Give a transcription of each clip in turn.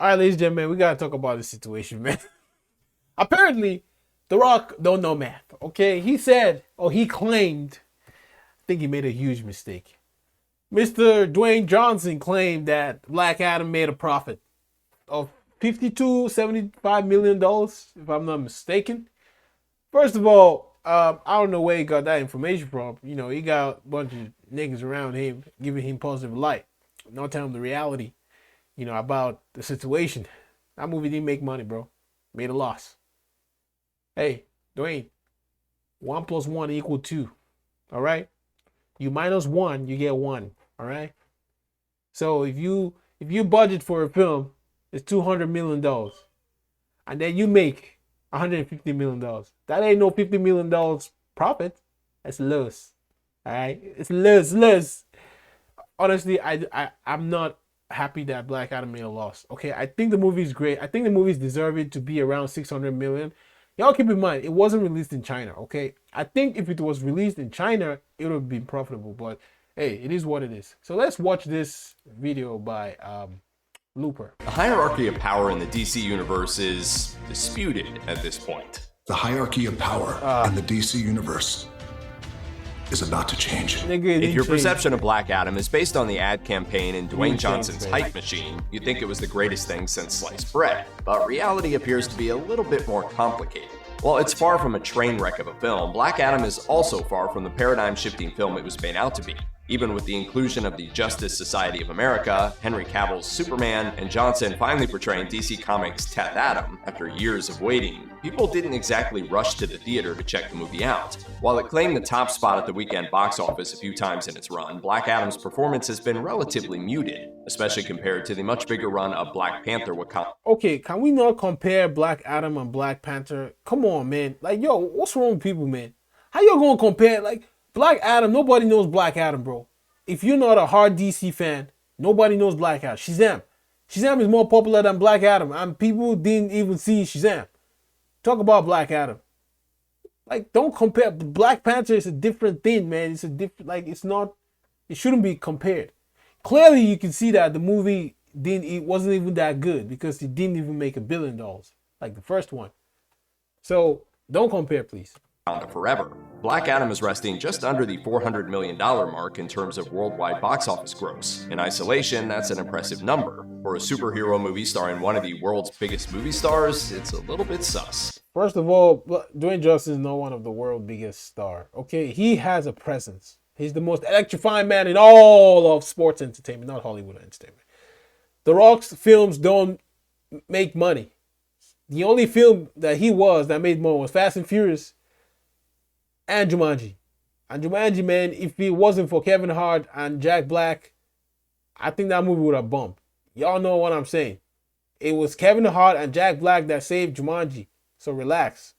All right, ladies and gentlemen, we gotta talk about this situation, man. Apparently, The Rock don't know math. Okay, he said, or he claimed, I think he made a huge mistake. Mr. Dwayne Johnson claimed that Black Adam made a profit of $75 million, if I'm not mistaken. First of all, I don't know where he got that information from. You know, he got a bunch of niggas around him giving him positive light, not telling him the reality, you know, about the situation. That movie didn't make money, bro. Made a loss. Hey, Dwayne, 1+1 = 2. All right? You -1, you get 1. All right? So if you budget for a film, it's $200 million, and then you make $150 million. That ain't no $50 million profit. That's loss. All right? It's loss. Honestly, I'm not happy that Black Adam made a loss. Okay, I think the movie's great. I think the movies deserve it to be around 600 million. Y'all keep in mind, it wasn't released in China. Okay, I think if it was released in China, it would have been profitable. But hey, it is what it is. So let's watch this video by Looper. The hierarchy of power in the DC universe is disputed at this point. The hierarchy of power in the DC universe is about to change. If your perception of Black Adam is based on the ad campaign and Dwayne Johnson's hype machine, you'd think it was the greatest thing since sliced bread. But reality appears to be a little bit more complicated. While it's far from a train wreck of a film, Black Adam is also far from the paradigm-shifting film it was made out to be. Even with the inclusion of the Justice Society of America, Henry Cavill's Superman, and Johnson finally portraying DC Comics' Teth Adam after years of waiting, people didn't exactly rush to the theater to check the movie out. While it claimed the top spot at the weekend box office a few times in its run, Black Adam's performance has been relatively muted, especially compared to the much bigger run of Black Panther Wakanda. Okay, can we not compare Black Adam and Black Panther? Come on, man. Like, yo, what's wrong with people, man? How you gonna compare? Like, Black Adam, nobody knows Black Adam, bro. If you're not a hard DC fan, nobody knows Black Adam. Shazam. Shazam is more popular than Black Adam, and people didn't even see Shazam. Talk about Black Adam. Like, don't compare. Black Panther is a different thing, man. It's a different, like, it's not, it shouldn't be compared. Clearly, you can see that the movie it wasn't even that good because it didn't even make $1 billion like the first one. So, don't compare, please. Forever. Black Adam is resting just under the $400 million mark in terms of worldwide box office gross. In isolation, that's an impressive number. For a superhero movie starring one of the world's biggest movie stars, it's a little bit sus. First of all, Dwayne Johnson is not one of the world's biggest stars. Okay, he has a presence. He's the most electrifying man in all of sports entertainment, not Hollywood entertainment. The Rock's films don't make money. The only film that made money was Fast and Furious and Jumanji. And Jumanji, man, if it wasn't for Kevin Hart and Jack Black, I think that movie would have bumped. Y'all know what I'm saying. It was Kevin Hart and Jack Black that saved Jumanji. So relax.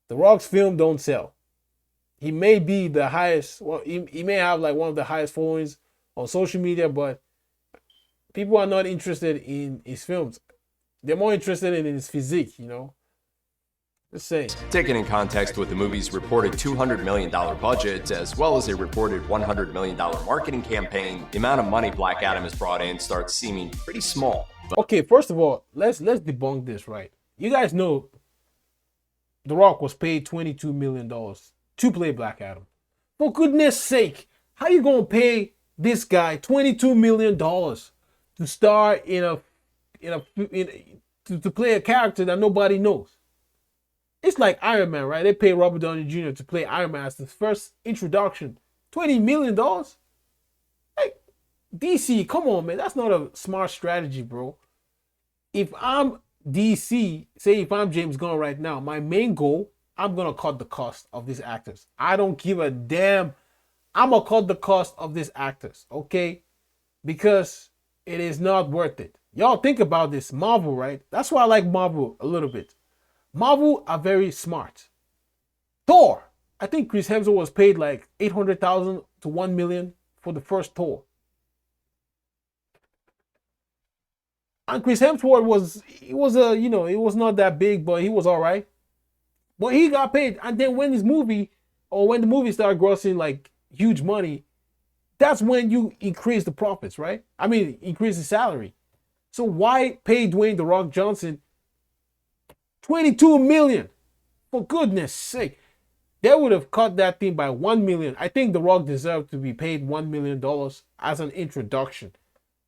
The Rock's film don't sell. He may be the highest, well, he may have like one of the highest followings on social media, but people are not interested in his films. They're more interested in his physique, you know. Let's say. Taken in context with the movie's reported $200 million budget, as well as a reported $100 million marketing campaign, the amount of money Black Adam has brought in starts seeming pretty small. Okay, first of all, let's debunk this, right? You guys know The Rock was paid $22 million to play Black Adam. For goodness sake, how you gonna pay this guy $22 million to star to play a character that nobody knows? It's like Iron Man, right? They pay Robert Downey Jr. to play Iron Man as the first introduction. $20 million? Like, DC, come on, man. That's not a smart strategy, bro. If I'm DC, say if I'm James Gunn right now, my main goal, I'm going to cut the cost of these actors. I don't give a damn. I'm going to cut the cost of these actors, okay? Because it is not worth it. Y'all think about this. Marvel, right? That's why I like Marvel a little bit. Marvel are very smart. Thor. I think Chris Hemsworth was paid like $800,000 to $1 million for the first Thor. And Chris Hemsworth it was not that big, but he was all right. But he got paid. And then when the movie started grossing like huge money, that's when you increase the profits, right? I mean, increase the salary. So why pay Dwayne The Rock Johnson 22 million? For goodness sake. They would have cut that thing by 1 million. I think The Rock deserved to be paid $1 million as an introduction.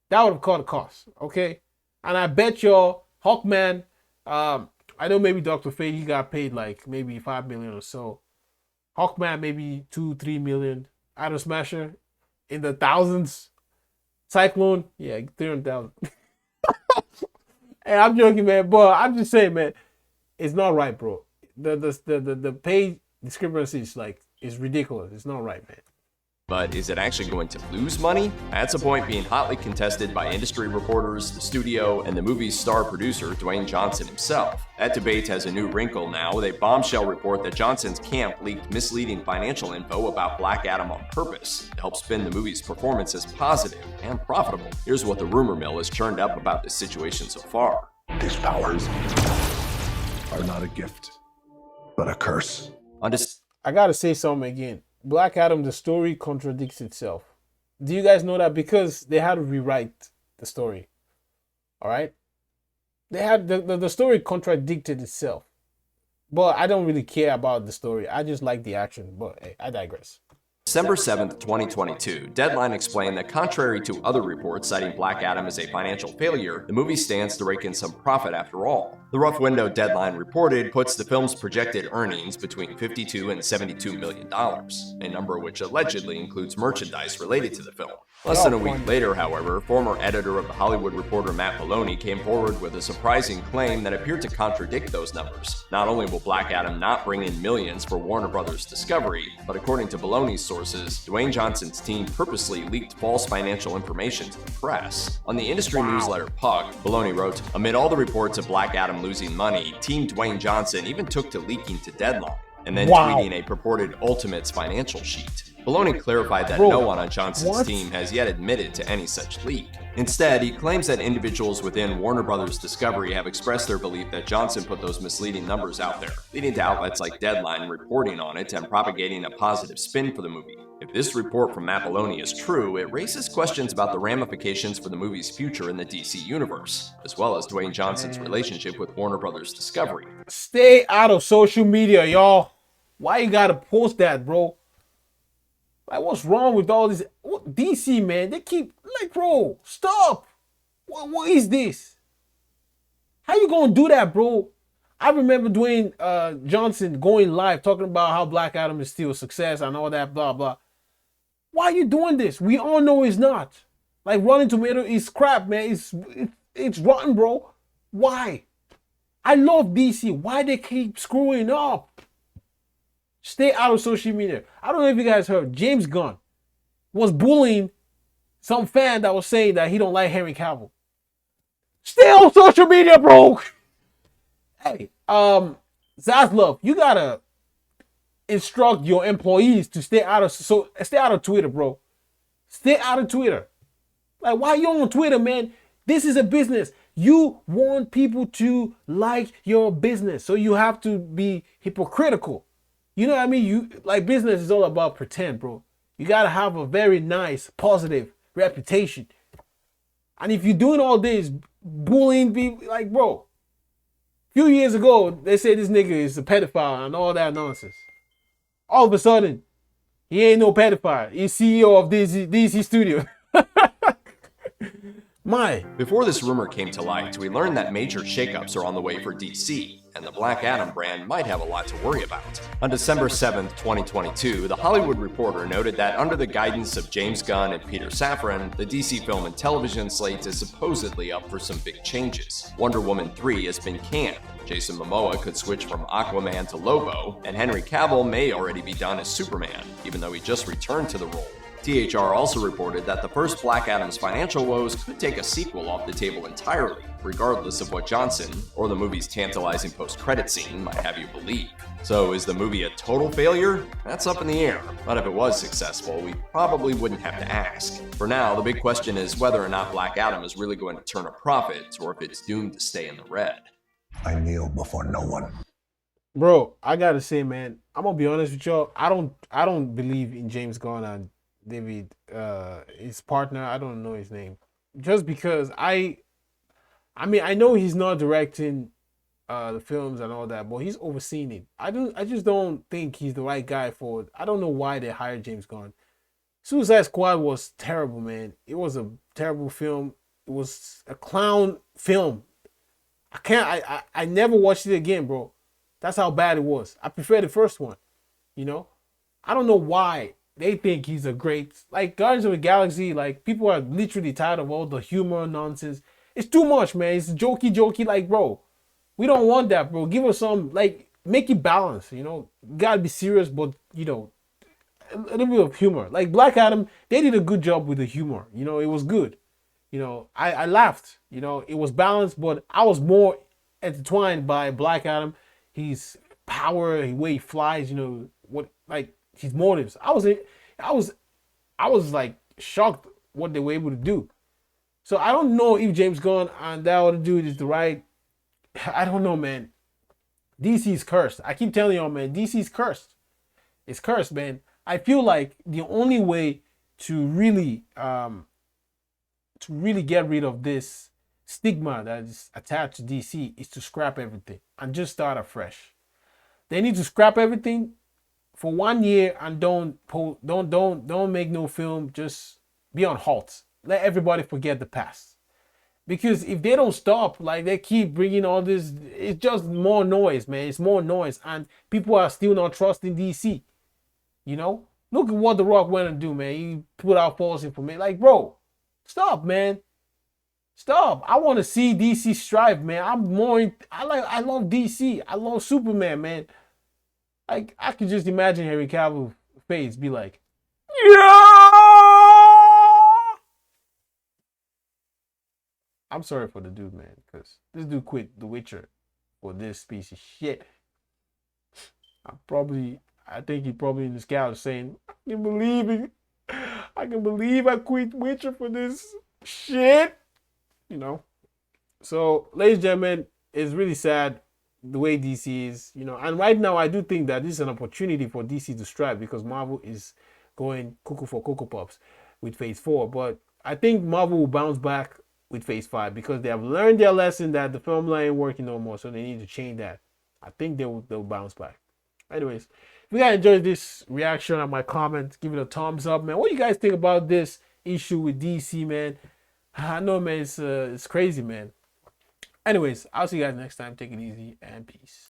That would have cut the cost, okay? And I bet y'all, Hawkman, I know maybe Dr. Fate, he got paid like maybe 5 million or so. Hawkman, maybe 2-3 million. Atom Smasher, in the thousands. Cyclone, yeah, 300,000. Hey, I'm joking, man, but I'm just saying, man, it's not right, bro. The pay discrepancy is ridiculous. It's not right, man. But is it actually going to lose money? That's a point being hotly contested by industry reporters, the studio, and the movie's star producer, Dwayne Johnson himself. That debate has a new wrinkle now with a bombshell report that Johnson's camp leaked misleading financial info about Black Adam on purpose to help spin the movie's performance as positive and profitable. Here's what the rumor mill has churned up about this situation so far. These powers are not a gift, but a curse. I gotta say something again. Black Adam, the story contradicts itself. Do you guys know that? Because they had to rewrite the story. All right? They had the story contradicted itself. But I don't really care about the story. I just like the action. But hey, I digress. December 7th, 2022, Deadline explained that contrary to other reports citing Black Adam as a financial failure, the movie stands to rake in some profit after all. The rough window Deadline reported puts the film's projected earnings between $52 and $72 million, a number which allegedly includes merchandise related to the film. Less than a week later, however, former editor of The Hollywood Reporter Matt Maloney came forward with a surprising claim that appeared to contradict those numbers. Not only will Black Adam not bring in millions for Warner Brothers Discovery, but according to Maloney's sources, Dwayne Johnson's team purposely leaked false financial information to the press. On the industry newsletter Puck, Maloney wrote, "Amid all the reports of Black Adam losing money, Team Dwayne Johnson even took to leaking to Deadline, and then tweeting a purported Ultimates financial sheet." Maloney clarified that no one on Johnson's team has yet admitted to any such leak. Instead, he claims that individuals within Warner Brothers Discovery have expressed their belief that Johnson put those misleading numbers out there, leading to outlets like Deadline reporting on it and propagating a positive spin for the movie. If this report from Matt Maloney is true, it raises questions about the ramifications for the movie's future in the DC universe, as well as Dwayne Johnson's relationship with Warner Brothers Discovery. Stay out of social media, y'all. Why you gotta post that, bro? Like, what's wrong with all this? DC, man, they keep, like, bro, stop. What is this? How you gonna do that, bro? I remember Dwayne Johnson going live talking about how Black Adam is still a success and all that, blah, blah. Why are you doing this? We all know it's not. Like, Rotten Tomato is crap, man. It's rotten, bro. Why? I love DC. Why they keep screwing up? Stay out of social media. I don't know if you guys heard, James Gunn was bullying some fan that was saying that he don't like Henry Cavill. Stay on social media, bro. Hey, Zaslav, you gotta instruct your employees to stay out of Twitter, bro. Stay out of Twitter. Like, why are you on Twitter, man? This is a business. You want people to like your business, so you have to be hypocritical. You know what I mean? You like, business is all about pretend, bro. You gotta have a very nice, positive reputation. And if you're doing all this bullying people, like, bro, a few years ago they said this nigga is a pedophile and all that nonsense. All of a sudden, he ain't no pedophile. He's CEO of DC Studio. Before this rumor came to light, we learned that major shakeups are on the way for DC, and the Black Adam brand might have a lot to worry about. On December 7th, 2022, The Hollywood Reporter noted that under the guidance of James Gunn and Peter Safran, the DC film and television slate is supposedly up for some big changes. Wonder Woman 3 has been canned. Jason Momoa could switch from Aquaman to Lobo, and Henry Cavill may already be done as Superman, even though he just returned to the role. THR also reported that the first Black Adam's financial woes could take a sequel off the table entirely, regardless of what Johnson, or the movie's tantalizing post-credit scene, might have you believe. So is the movie a total failure? That's up in the air, but if it was successful, we probably wouldn't have to ask. For now, the big question is whether or not Black Adam is really going to turn a profit, or if it's doomed to stay in the red. I kneel before no one. Bro, I gotta say, man, I'm gonna be honest with y'all. I don't believe in James Gunn and David, his partner. I don't know his name. Just because I I mean, I know he's not directing the films and all that, but he's overseeing it. I just don't think he's the right guy for it. I don't know why they hired James Gunn. Suicide Squad was terrible, man. It was a terrible film. It was a clown film. I can't. I never watched it again, bro. That's how bad it was. I prefer the first one. You know. I don't know why they think he's a great, like, Guardians of the Galaxy. Like, people are literally tired of all the humor nonsense. It's too much, man. It's jokey, jokey. Like, bro, we don't want that, bro. Give us some, like, make it balance. You know, you gotta be serious, but a little bit of humor. Like Black Adam, they did a good job with the humor. You know, it was good. I laughed. It was balanced, but I was more intertwined by Black Adam. His power, the way he flies. What, like, his motives. I was like shocked what they were able to do. So I don't know if James Gunn and that other dude is the right. I don't know, man. DC's cursed. I keep telling y'all, man. DC's cursed. It's cursed, man. I feel like the only way to really get rid of this stigma that is attached to DC is to scrap everything and just start afresh. They need to scrap everything for 1 year and don't make no film. Just be on halt. Let everybody forget the past. Because if they don't stop, like, they keep bringing all this, it's just more noise, man. It's more noise, and people are still not trusting DC. Look at what The Rock went and do, man. He put out false information. Like, bro, stop, man. Stop. I want to see DC strive, man. I love DC. I love Superman, man. Like, I could just imagine Henry Cavill's face be like, yeah. I'm sorry for the dude, man, because this dude quit The Witcher for this piece of shit. I think he probably in his couch saying, I can believe I quit Witcher for this shit. So, ladies and gentlemen, it's really sad the way DC is, and right now I do think that this is an opportunity for DC to strive because Marvel is going cuckoo for Cocoa Pops with Phase 4. But I think Marvel will bounce back with Phase 5 because they have learned their lesson that the film line ain't working no more, so they need to change that. I think they'll bounce back. Anyways, if you guys enjoyed this reaction on my comments, give it a thumbs up, man. What do you guys think about this issue with DC, man? I know, man, it's crazy, man. Anyways, I'll see you guys next time. Take it easy and peace.